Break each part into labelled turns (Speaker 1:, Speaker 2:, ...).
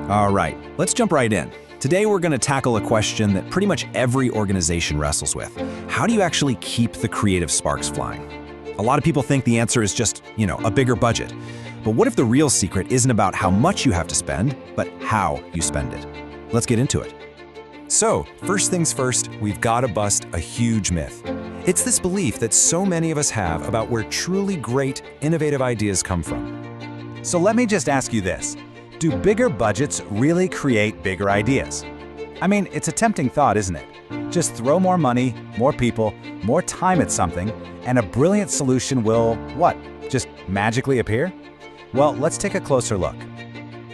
Speaker 1: All right, let's jump right in. Today we're going to tackle a question that pretty much every organization wrestles with. How do you actually keep the creative sparks flying? A lot of people think the answer is just, a bigger budget. But what if the real secret isn't about how much you have to spend, but how you spend it? Let's get into it. So, first things first, we've got to bust a huge myth. It's this belief that so many of us have about where truly great, innovative ideas come from.
Speaker 2: So let me just ask you this. Do bigger budgets really create bigger ideas? I mean, it's a tempting thought, isn't it? Just throw more money, more people, more time at something, and a brilliant solution will, what, just magically appear? Well, let's take a closer look.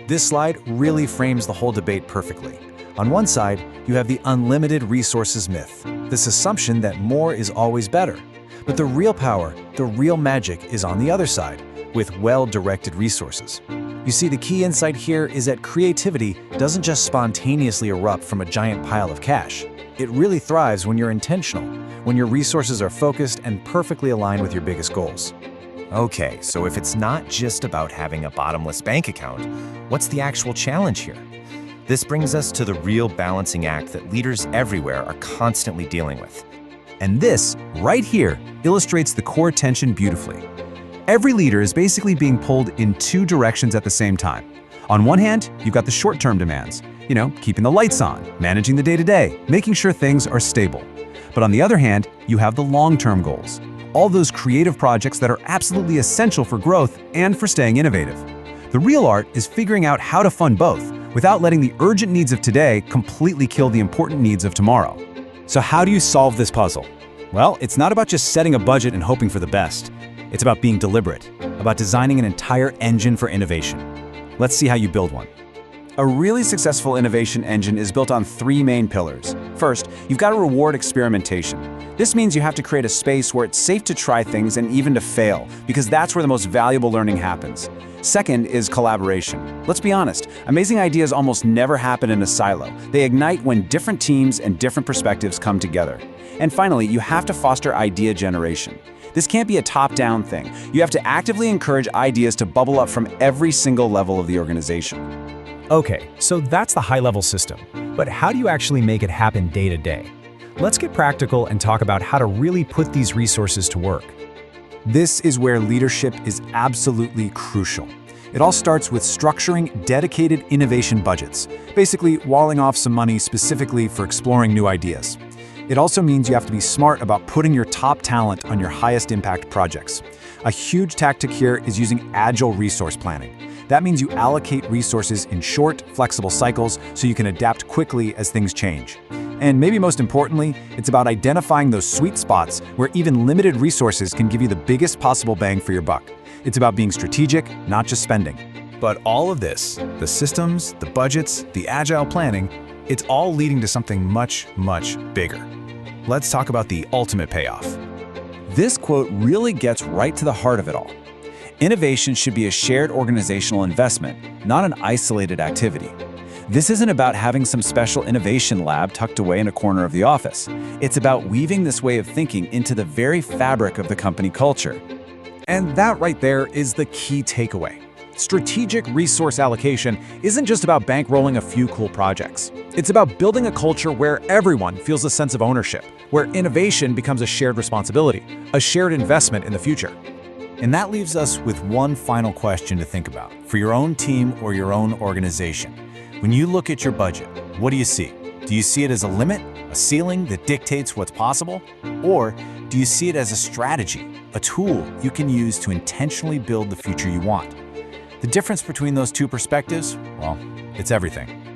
Speaker 1: This slide really frames the whole debate perfectly. On one side, you have the unlimited resources myth, this assumption that more is always better. But the real power, the real magic is on the other side, with well-directed resources. You see, the key insight here is that creativity doesn't just spontaneously erupt from a giant pile of cash. It really thrives when you're intentional, when your resources are focused and perfectly aligned with your biggest goals.
Speaker 3: Okay, so if it's not just about having a bottomless bank account, what's the actual challenge here? This brings us to the real balancing act that leaders everywhere are constantly dealing with.
Speaker 1: And this, right here, illustrates the core tension beautifully. Every leader is basically being pulled in two directions at the same time. On one hand, you've got the short-term demands, keeping the lights on, managing the day-to-day, making sure things are stable. But on the other hand, you have the long-term goals, all those creative projects that are absolutely essential for growth and for staying innovative. The real art is figuring out how to fund both without letting the urgent needs of today completely kill the important needs of tomorrow. So how do you solve this puzzle? Well, it's not about just setting a budget and hoping for the best. It's about being deliberate, about designing an entire engine for innovation. Let's see how you build one. A really successful innovation engine is built on three main pillars. First, you've got to reward experimentation. This means you have to create a space where it's safe to try things and even to fail, because that's where the most valuable learning happens. Second is collaboration. Let's be honest, amazing ideas almost never happen in a silo. They ignite when different teams and different perspectives come together. And finally, you have to foster idea generation. This can't be a top-down thing. You have to actively encourage ideas to bubble up from every single level of the organization.
Speaker 4: Okay, so that's the high-level system. But how do you actually make it happen day to day? Let's get practical and talk about how to really put these resources to work.
Speaker 1: This is where leadership is absolutely crucial. It all starts with structuring dedicated innovation budgets, basically walling off some money specifically for exploring new ideas. It also means you have to be smart about putting your top talent on your highest impact projects. A huge tactic here is using agile resource planning. That means you allocate resources in short, flexible cycles so you can adapt quickly as things change. And maybe most importantly, it's about identifying those sweet spots where even limited resources can give you the biggest possible bang for your buck. It's about being strategic, not just spending.
Speaker 4: But all of this, the systems, the budgets, the agile planning, it's all leading to something much, much bigger. Let's talk about the ultimate payoff.
Speaker 1: This quote really gets right to the heart of it all. Innovation should be a shared organizational investment, not an isolated activity. This isn't about having some special innovation lab tucked away in a corner of the office. It's about weaving this way of thinking into the very fabric of the company culture.
Speaker 4: And that right there is the key takeaway. Strategic resource allocation isn't just about bankrolling a few cool projects. It's about building a culture where everyone feels a sense of ownership, where innovation becomes a shared responsibility, a shared investment in the future.
Speaker 1: And that leaves us with one final question to think about for your own team or your own organization. When you look at your budget, what do you see? Do you see it as a limit, a ceiling that dictates what's possible? Or do you see it as a strategy, a tool you can use to intentionally build the future you want? The difference between those two perspectives, well, it's everything.